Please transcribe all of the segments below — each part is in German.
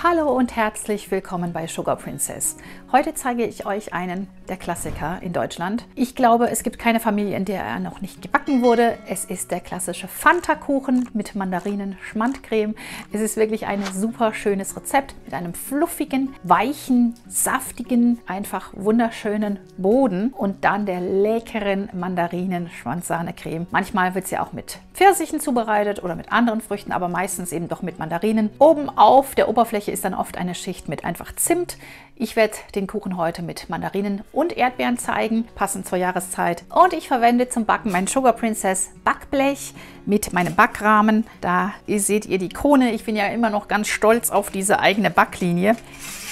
Hallo und herzlich willkommen bei Sugar Princess. Heute zeige ich euch einen der Klassiker in Deutschland. Ich glaube, es gibt keine Familie, in der er noch nicht gebacken wurde. Es ist der klassische Fanta-Kuchen mit Mandarinen-Schmandcreme. Es ist wirklich ein super schönes Rezept mit einem fluffigen, weichen, saftigen, einfach wunderschönen Boden und dann der leckeren Mandarinen-Schmandsahne-Creme. Manchmal wird sie auch mit Pfirsichen zubereitet oder mit anderen Früchten, aber meistens eben doch mit Mandarinen. Oben auf der Oberfläche ist dann oft eine Schicht mit einfach Zimt. Ich werde den Kuchen heute mit Mandarinen und Erdbeeren zeigen, passend zur Jahreszeit. Und ich verwende zum Backen mein Sugar Princess Backblech mit meinem Backrahmen. Da seht ihr die Krone. Ich bin ja immer noch ganz stolz auf diese eigene Backlinie.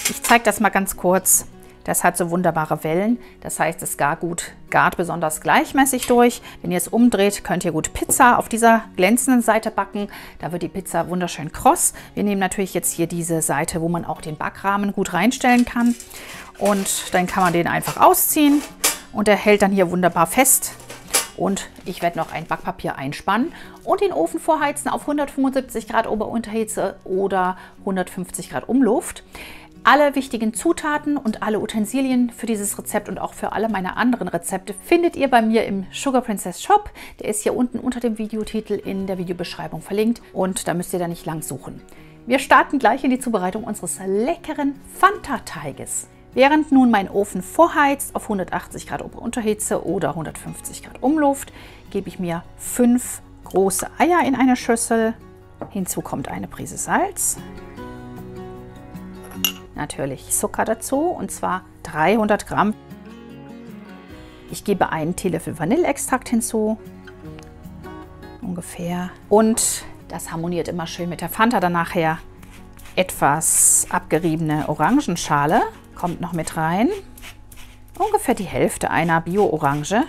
Ich zeige das mal ganz kurz. Das hat so wunderbare Wellen, das heißt, es gart besonders gleichmäßig durch. Wenn ihr es umdreht, könnt ihr gut Pizza auf dieser glänzenden Seite backen. Da wird die Pizza wunderschön kross. Wir nehmen natürlich jetzt hier diese Seite, wo man auch den Backrahmen gut reinstellen kann. Und dann kann man den einfach ausziehen und er hält dann hier wunderbar fest. Und ich werde noch ein Backpapier einspannen und den Ofen vorheizen auf 175 Grad Ober-Unterhitze oder 150 Grad Umluft. Alle wichtigen Zutaten und alle Utensilien für dieses Rezept und auch für alle meine anderen Rezepte findet ihr bei mir im Sugar Princess Shop. Der ist hier unten unter dem Videotitel in der Videobeschreibung verlinkt und da müsst ihr da nicht lang suchen. Wir starten gleich in die Zubereitung unseres leckeren Fanta-Teiges. Während nun mein Ofen vorheizt auf 180 Grad Ober-Unterhitze oder 150 Grad Umluft, gebe ich mir 5 große Eier in eine Schüssel. Hinzu kommt eine Prise Salz. Natürlich Zucker dazu, und zwar 300 Gramm. Ich gebe einen Teelöffel Vanilleextrakt hinzu, ungefähr. Und das harmoniert immer schön mit der Fanta. Dann nachher etwas abgeriebene Orangenschale kommt noch mit rein. Ungefähr die Hälfte einer Bio-Orange.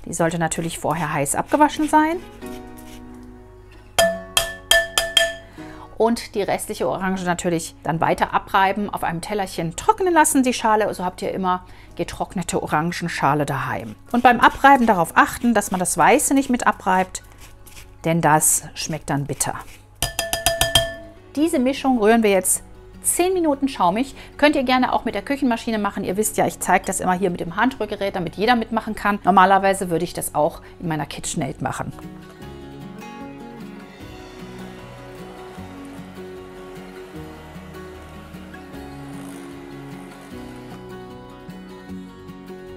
Die sollte natürlich vorher heiß abgewaschen sein. Und die restliche Orange natürlich dann weiter abreiben, auf einem Tellerchen trocknen lassen, die Schale. So habt ihr immer getrocknete Orangenschale daheim. Und beim Abreiben darauf achten, dass man das Weiße nicht mit abreibt, denn das schmeckt dann bitter. Diese Mischung rühren wir jetzt 10 Minuten schaumig. Könnt ihr gerne auch mit der Küchenmaschine machen. Ihr wisst ja, ich zeige das immer hier mit dem Handrührgerät, damit jeder mitmachen kann. Normalerweise würde ich das auch in meiner KitchenAid machen.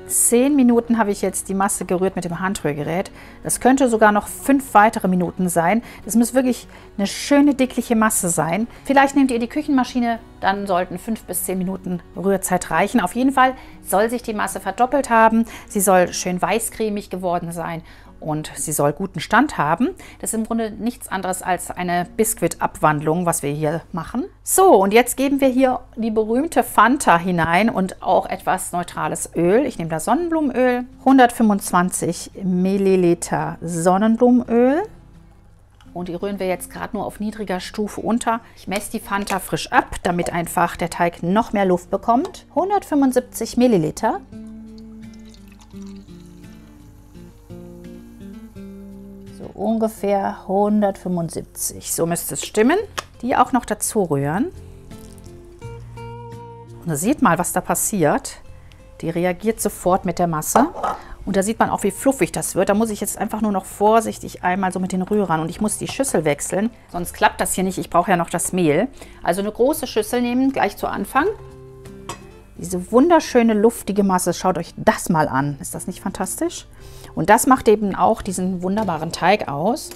10 Minuten habe ich jetzt die Masse gerührt mit dem Handrührgerät. Das könnte sogar noch 5 weitere Minuten sein. Das muss wirklich eine schöne, dickliche Masse sein. Vielleicht nehmt ihr die Küchenmaschine, dann sollten 5 bis 10 Minuten Rührzeit reichen. Auf jeden Fall soll sich die Masse verdoppelt haben. Sie soll schön weißcremig geworden sein und sie soll guten Stand haben. Das ist im Grunde nichts anderes als eine Biskuitabwandlung, was wir hier machen. So, und jetzt geben wir hier die berühmte Fanta hinein und auch etwas neutrales Öl. Ich nehme da Sonnenblumenöl, 125 Milliliter Sonnenblumenöl. Und die rühren wir jetzt gerade nur auf niedriger Stufe unter. Ich messe die Fanta frisch ab, damit einfach der Teig noch mehr Luft bekommt. 175 Milliliter. Ungefähr 175. So müsste es stimmen. Die auch noch dazu rühren. Und seht mal, was da passiert. Die reagiert sofort mit der Masse. Und da sieht man auch, wie fluffig das wird. Da muss ich jetzt einfach nur noch vorsichtig einmal so mit den Rührern. Und ich muss die Schüssel wechseln, sonst klappt das hier nicht. Ich brauche ja noch das Mehl. Also eine große Schüssel nehmen, gleich zu Anfang. Diese wunderschöne, luftige Masse. Schaut euch das mal an. Ist das nicht fantastisch? Und das macht eben auch diesen wunderbaren Teig aus.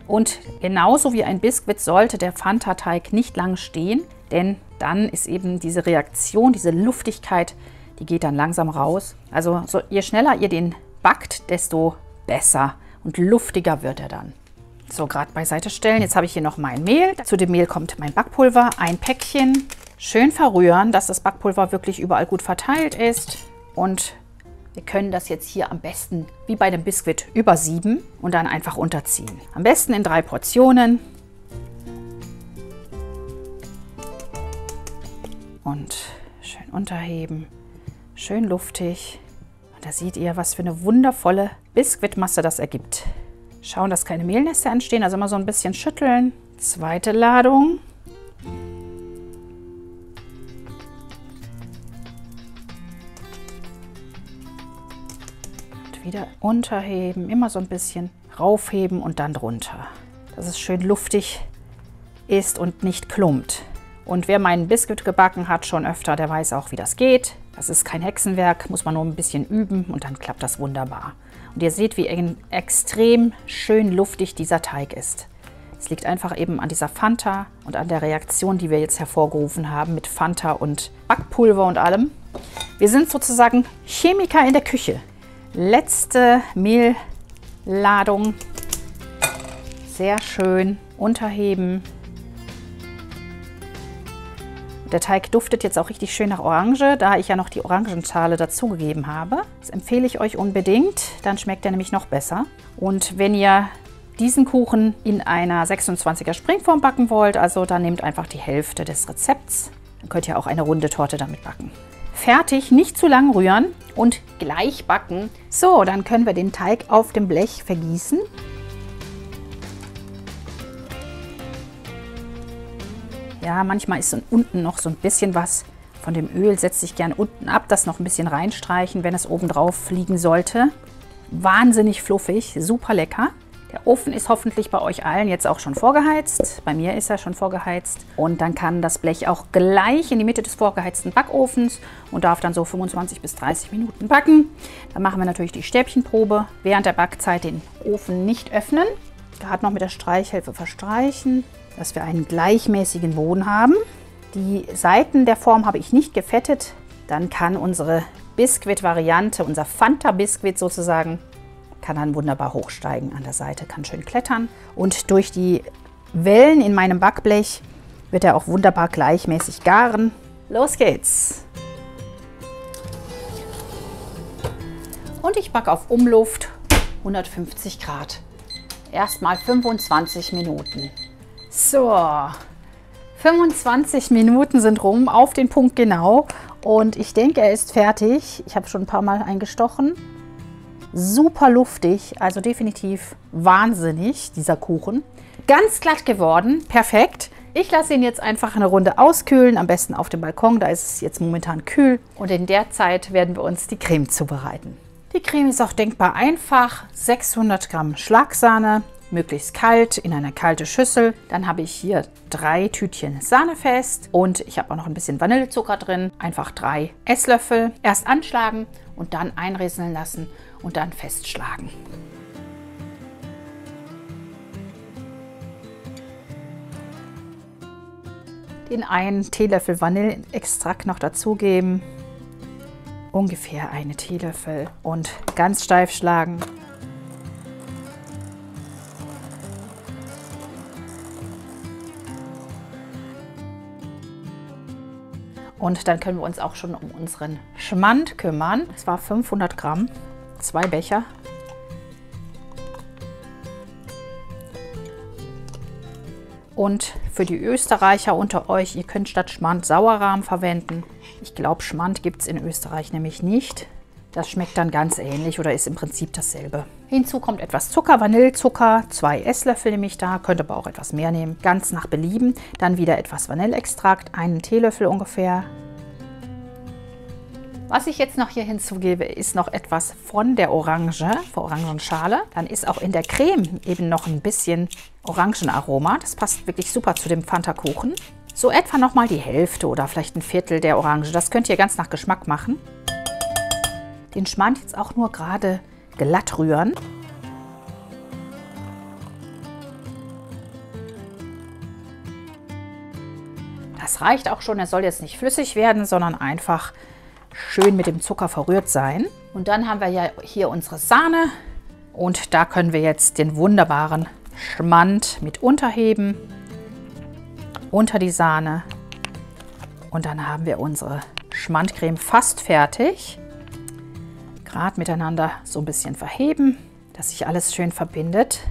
Und genauso wie ein Biskuit sollte der Fanta-Teig nicht lang stehen, denn dann ist eben diese Reaktion, diese Luftigkeit, die geht dann langsam raus. Also je schneller ihr den backt, desto besser und luftiger wird er dann. So, gerade beiseite stellen. Jetzt habe ich hier noch mein Mehl. Zu dem Mehl kommt mein Backpulver, ein Päckchen. Schön verrühren, dass das Backpulver wirklich überall gut verteilt ist. Und wir können das jetzt hier am besten wie bei dem Biskuit übersieben und dann einfach unterziehen. Am besten in 3 Portionen. Und schön unterheben, schön luftig. Und da seht ihr, was für eine wundervolle Biskuitmasse das ergibt. Schauen, dass keine Mehlnester entstehen, also immer so ein bisschen schütteln, Zweite Ladung. Und wieder unterheben, immer so ein bisschen raufheben und dann drunter, dass es schön luftig ist und nicht klumpt. Und wer meinen Biskuit gebacken hat schon öfter, der weiß auch, wie das geht. Das ist kein Hexenwerk, muss man nur ein bisschen üben und dann klappt das wunderbar. Und ihr seht, wie extrem schön luftig dieser Teig ist. Es liegt einfach eben an dieser Fanta und an der Reaktion, die wir jetzt hervorgerufen haben mit Fanta und Backpulver und allem. Wir sind sozusagen Chemiker in der Küche. Letzte Mehlladung. Sehr schön unterheben. Der Teig duftet jetzt auch richtig schön nach Orange, da ich ja noch die Orangenschale dazugegeben habe. Das empfehle ich euch unbedingt, dann schmeckt er nämlich noch besser. Und wenn ihr diesen Kuchen in einer 26er Springform backen wollt, also dann nehmt einfach die Hälfte des Rezepts. Dann könnt ihr auch eine runde Torte damit backen. Fertig, nicht zu lang rühren und gleich backen. So, dann können wir den Teig auf dem Blech vergießen. Ja, manchmal ist unten noch so ein bisschen was von dem Öl, setzt sich gern unten ab, das noch ein bisschen reinstreichen, wenn es oben drauf liegen sollte. Wahnsinnig fluffig, super lecker. Der Ofen ist hoffentlich bei euch allen jetzt auch schon vorgeheizt. Bei mir ist er schon vorgeheizt. Und dann kann das Blech auch gleich in die Mitte des vorgeheizten Backofens und darf dann so 25 bis 30 Minuten backen. Dann machen wir natürlich die Stäbchenprobe. Während der Backzeit den Ofen nicht öffnen. Gerade noch mit der Streichhilfe verstreichen, dass wir einen gleichmäßigen Boden haben. Die Seiten der Form habe ich nicht gefettet. Dann kann unsere Biskuit-Variante, unser Fanta-Biskuit sozusagen, kann dann wunderbar hochsteigen an der Seite, kann schön klettern. Und durch die Wellen in meinem Backblech wird er auch wunderbar gleichmäßig garen. Los geht's! Und ich backe auf Umluft 150 Grad. Erstmal 25 Minuten. So, 25 Minuten sind rum, auf den Punkt genau. Und ich denke, er ist fertig. Ich habe schon ein paar Mal eingestochen. Super luftig, also definitiv wahnsinnig, dieser Kuchen. Ganz glatt geworden, perfekt. Ich lasse ihn jetzt einfach eine Runde auskühlen, am besten auf dem Balkon, da ist es jetzt momentan kühl. Und in der Zeit werden wir uns die Creme zubereiten. Die Creme ist auch denkbar einfach. 600 Gramm Schlagsahne, möglichst kalt, in eine kalte Schüssel. Dann habe ich hier 3 Tütchen Sahnefest und ich habe auch noch ein bisschen Vanillezucker drin. Einfach 3 Esslöffel. Erst anschlagen und dann einrieseln lassen und dann festschlagen. Den einen Teelöffel Vanilleextrakt noch dazugeben. Ungefähr einen Teelöffel und ganz steif schlagen. Und dann können wir uns auch schon um unseren Schmand kümmern. Das war 500 Gramm, 2 Becher. Und für die Österreicher unter euch, ihr könnt statt Schmand Sauerrahm verwenden. Ich glaube, Schmand gibt es in Österreich nämlich nicht. Das schmeckt dann ganz ähnlich oder ist im Prinzip dasselbe. Hinzu kommt etwas Zucker, Vanillezucker, 2 Esslöffel nehme ich da, könnt aber auch etwas mehr nehmen, ganz nach Belieben. Dann wieder etwas Vanilleextrakt, einen Teelöffel ungefähr. Was ich jetzt noch hier hinzugebe, ist noch etwas von der Orangenschale. Dann ist auch in der Creme eben noch ein bisschen Orangenaroma. Das passt wirklich super zu dem Fanta-Kuchen. So etwa nochmal die Hälfte oder vielleicht ein Viertel der Orange. Das könnt ihr ganz nach Geschmack machen. Den Schmand jetzt auch nur gerade glatt rühren. Das reicht auch schon. Er soll jetzt nicht flüssig werden, sondern einfach schön mit dem Zucker verrührt sein. Und dann haben wir ja hier unsere Sahne. Und da können wir jetzt den wunderbaren Schmand mit unterheben. Unter die Sahne. Und dann haben wir unsere Schmandcreme fast fertig. Gerade miteinander so ein bisschen verheben, dass sich alles schön verbindet.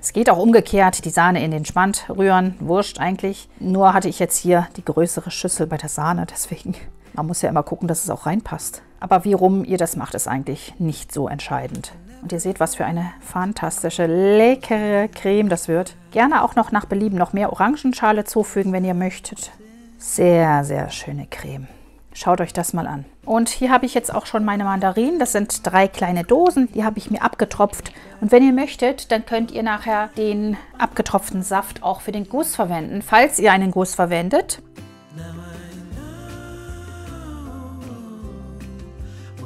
Es geht auch umgekehrt, die Sahne in den Schmand rühren, wurscht eigentlich. Nur hatte ich jetzt hier die größere Schüssel bei der Sahne, deswegen, man muss ja immer gucken, dass es auch reinpasst. Aber wie rum ihr das macht, ist eigentlich nicht so entscheidend. Und ihr seht, was für eine fantastische, leckere Creme das wird. Gerne auch noch nach Belieben noch mehr Orangenschale zufügen, wenn ihr möchtet. Sehr, sehr schöne Creme. Schaut euch das mal an. Und hier habe ich jetzt auch schon meine Mandarinen. Das sind 3 kleine Dosen. Die habe ich mir abgetropft. Und wenn ihr möchtet, dann könnt ihr nachher den abgetropften Saft auch für den Guss verwenden, falls ihr einen Guss verwendet.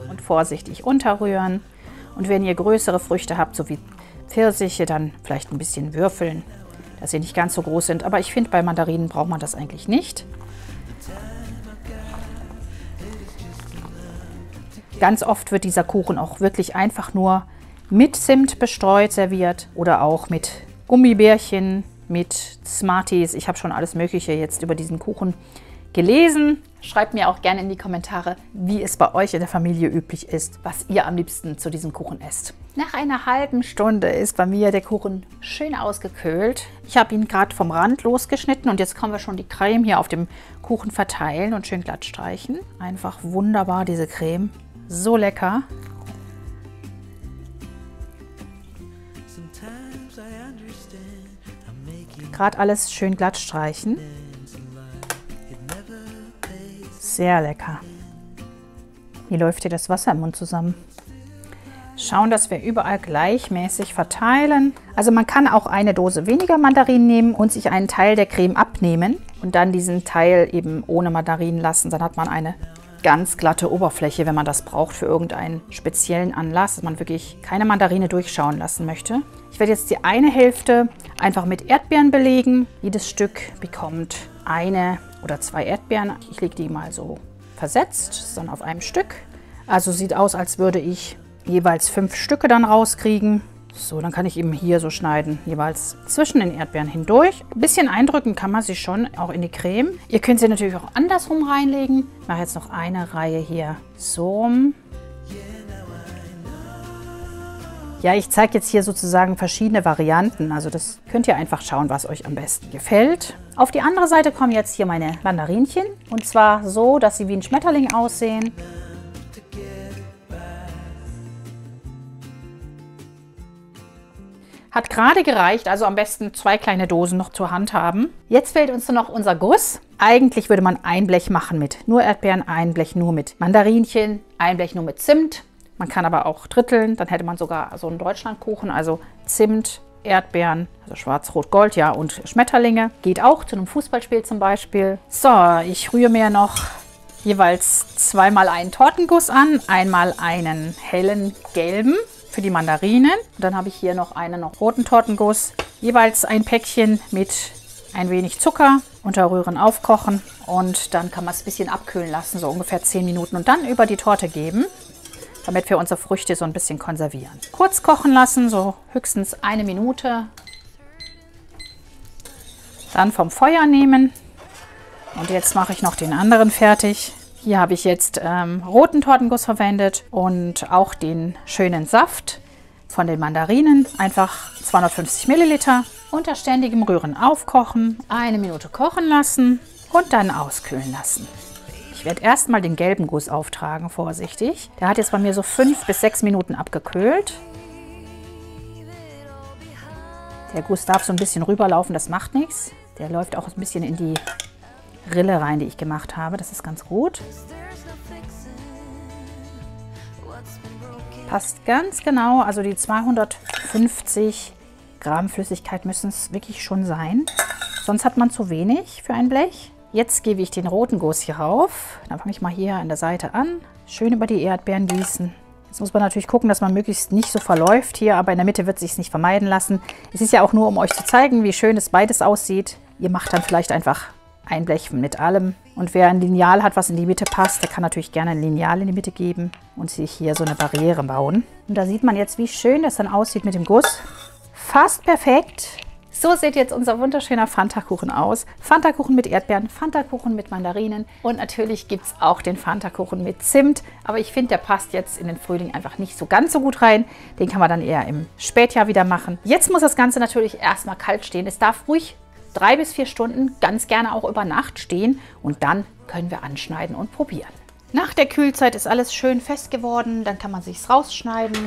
Und vorsichtig unterrühren. Und wenn ihr größere Früchte habt, so wie Pfirsiche, dann vielleicht ein bisschen würfeln, dass sie nicht ganz so groß sind. Aber ich finde, bei Mandarinen braucht man das eigentlich nicht. Ganz oft wird dieser Kuchen auch wirklich einfach nur mit Zimt bestreut serviert oder auch mit Gummibärchen, mit Smarties. Ich habe schon alles Mögliche jetzt über diesen Kuchen gelesen. Schreibt mir auch gerne in die Kommentare, wie es bei euch in der Familie üblich ist, was ihr am liebsten zu diesem Kuchen esst. Nach einer halben Stunde ist bei mir der Kuchen schön ausgekühlt. Ich habe ihn gerade vom Rand losgeschnitten und jetzt können wir schon die Creme hier auf dem Kuchen verteilen und schön glatt streichen. Einfach wunderbar, diese Creme. So lecker. Gerade alles schön glatt streichen. Sehr lecker. Hier läuft hier das Wasser im Mund zusammen. Schauen, dass wir überall gleichmäßig verteilen. Also man kann auch eine Dose weniger Mandarinen nehmen und sich einen Teil der Creme abnehmen und dann diesen Teil eben ohne Mandarinen lassen. Dann hat man eine ganz glatte Oberfläche, wenn man das braucht für irgendeinen speziellen Anlass, dass man wirklich keine Mandarine durchschauen lassen möchte. Ich werde jetzt die eine Hälfte einfach mit Erdbeeren belegen. Jedes Stück bekommt 1 oder 2 Erdbeeren. Ich lege die mal so versetzt, dann auf einem Stück. Also sieht aus, als würde ich jeweils 5 Stücke dann rauskriegen. So, dann kann ich eben hier so schneiden, jeweils zwischen den Erdbeeren hindurch. Ein bisschen eindrücken kann man sie schon, auch in die Creme. Ihr könnt sie natürlich auch andersrum reinlegen. Ich mache jetzt noch eine Reihe hier so. Ja, ich zeige jetzt hier sozusagen verschiedene Varianten. Also das könnt ihr einfach schauen, was euch am besten gefällt. Auf die andere Seite kommen jetzt hier meine Mandarinchen. Und zwar so, dass sie wie ein Schmetterling aussehen. Hat gerade gereicht, also am besten 2 kleine Dosen noch zur Hand haben. Jetzt fehlt uns nur noch unser Guss. Eigentlich würde man ein Blech machen mit nur Erdbeeren, ein Blech nur mit Mandarinchen, ein Blech nur mit Zimt. Man kann aber auch dritteln, dann hätte man sogar so einen Deutschlandkuchen, also Zimt, Erdbeeren, also Schwarz-Rot-Gold, ja, und Schmetterlinge. Geht auch zu einem Fußballspiel zum Beispiel. So, ich rühre mir noch jeweils 2-mal einen Tortenguss an, einmal einen hellen gelben für die Mandarinen. Und dann habe ich hier noch einen roten Tortenguss. Jeweils ein Päckchen mit ein wenig Zucker, unterrühren, aufkochen und dann kann man es ein bisschen abkühlen lassen, so ungefähr 10 Minuten und dann über die Torte geben, damit wir unsere Früchte so ein bisschen konservieren. Kurz kochen lassen, so höchstens 1 Minute. Dann vom Feuer nehmen und jetzt mache ich noch den anderen fertig. Hier habe ich jetzt roten Tortenguss verwendet und auch den schönen Saft von den Mandarinen. Einfach 250 Milliliter. Unter ständigem Rühren aufkochen, 1 Minute kochen lassen und dann auskühlen lassen. Ich werde erstmal den gelben Guss auftragen, vorsichtig. Der hat jetzt bei mir so 5 bis 6 Minuten abgekühlt. Der Guss darf so ein bisschen rüberlaufen, das macht nichts. Der läuft auch ein bisschen in die Rille rein, die ich gemacht habe. Das ist ganz gut. Passt ganz genau, also die 250 Gramm Flüssigkeit müssen es wirklich schon sein. Sonst hat man zu wenig für ein Blech. Jetzt gebe ich den roten Guss hier rauf. Dann fange ich mal hier an der Seite an. Schön über die Erdbeeren gießen. Jetzt muss man natürlich gucken, dass man möglichst nicht so verläuft hier, aber in der Mitte wird es sich nicht vermeiden lassen. Es ist ja auch nur, um euch zu zeigen, wie schön es beides aussieht. Ihr macht dann vielleicht einfach ein Blech mit allem. Und wer ein Lineal hat, was in die Mitte passt, der kann natürlich gerne ein Lineal in die Mitte geben und sich hier so eine Barriere bauen. Und da sieht man jetzt, wie schön das dann aussieht mit dem Guss. Fast perfekt. So sieht jetzt unser wunderschöner Fanta-Kuchen aus. Fanta-Kuchen mit Erdbeeren, Fanta-Kuchen mit Mandarinen und natürlich gibt es auch den Fanta-Kuchen mit Zimt. Aber ich finde, der passt jetzt in den Frühling einfach nicht so ganz so gut rein. Den kann man dann eher im Spätjahr wieder machen. Jetzt muss das Ganze natürlich erstmal kalt stehen. Es darf ruhig 3 bis 4 Stunden, ganz gerne auch über Nacht stehen und dann können wir anschneiden und probieren. Nach der Kühlzeit ist alles schön fest geworden, dann kann man es sich rausschneiden.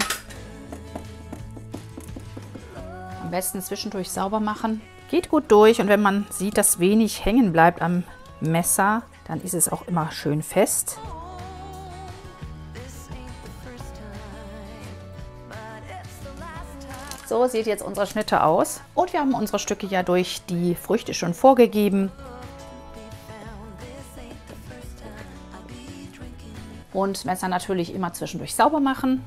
Am besten zwischendurch sauber machen. Geht gut durch und wenn man sieht, dass wenig hängen bleibt am Messer, dann ist es auch immer schön fest. So sieht jetzt unsere Schnitte aus. Und wir haben unsere Stücke ja durch die Früchte schon vorgegeben. Und Messer natürlich immer zwischendurch sauber machen.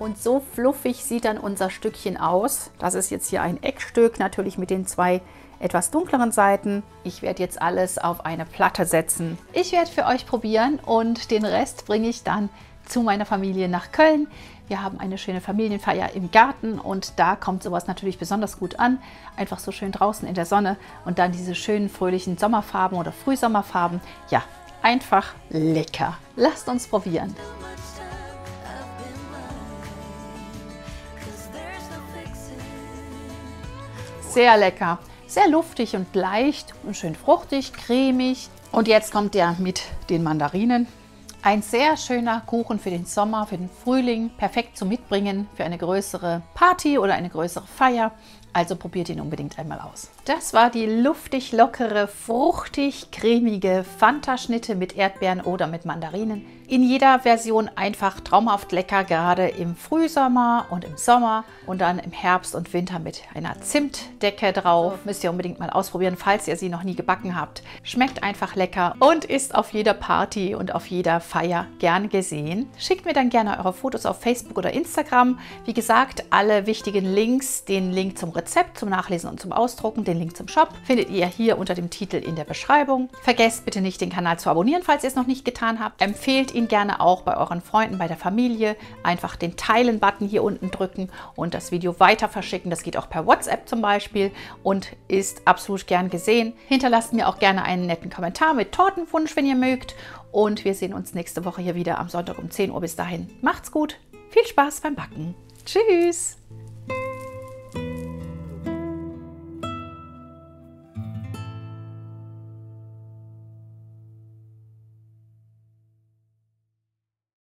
Und so fluffig sieht dann unser Stückchen aus. Das ist jetzt hier ein Eckstück, natürlich mit den zwei etwas dunkleren Seiten. Ich werde jetzt alles auf eine Platte setzen. Ich werde für euch probieren und den Rest bringe ich dann zu meiner Familie nach Köln. Wir haben eine schöne Familienfeier im Garten und da kommt sowas natürlich besonders gut an. Einfach so schön draußen in der Sonne und dann diese schönen fröhlichen Sommerfarben oder Frühsommerfarben. Ja, einfach lecker. Lasst uns probieren. Sehr lecker, sehr luftig und leicht und schön fruchtig, cremig. Und jetzt kommt der mit den Mandarinen. Ein sehr schöner Kuchen für den Sommer, für den Frühling, perfekt zum Mitbringen für eine größere Party oder eine größere Feier. Also probiert ihn unbedingt einmal aus. Das war die luftig lockere, fruchtig cremige Fanta-Schnitte mit Erdbeeren oder mit Mandarinen. In jeder Version einfach traumhaft lecker, gerade im Frühsommer und im Sommer und dann im Herbst und Winter mit einer Zimtdecke drauf. Müsst ihr unbedingt mal ausprobieren, falls ihr sie noch nie gebacken habt. Schmeckt einfach lecker und ist auf jeder Party und auf jeder Feier gern gesehen. Schickt mir dann gerne eure Fotos auf Facebook oder Instagram. Wie gesagt, alle wichtigen Links, den Link zum Rezept, zum Nachlesen und zum Ausdrucken, den Link zum Shop, findet ihr hier unter dem Titel in der Beschreibung. Vergesst bitte nicht, den Kanal zu abonnieren, falls ihr es noch nicht getan habt. Empfehlt ihn gerne auch bei euren Freunden, bei der Familie. Einfach den Teilen-Button hier unten drücken und das Video weiter verschicken. Das geht auch per WhatsApp zum Beispiel und ist absolut gern gesehen. Hinterlasst mir auch gerne einen netten Kommentar mit Tortenwunsch, wenn ihr mögt. Und wir sehen uns nächste Woche hier wieder am Sonntag um 10 Uhr. Bis dahin, macht's gut, viel Spaß beim Backen. Tschüss!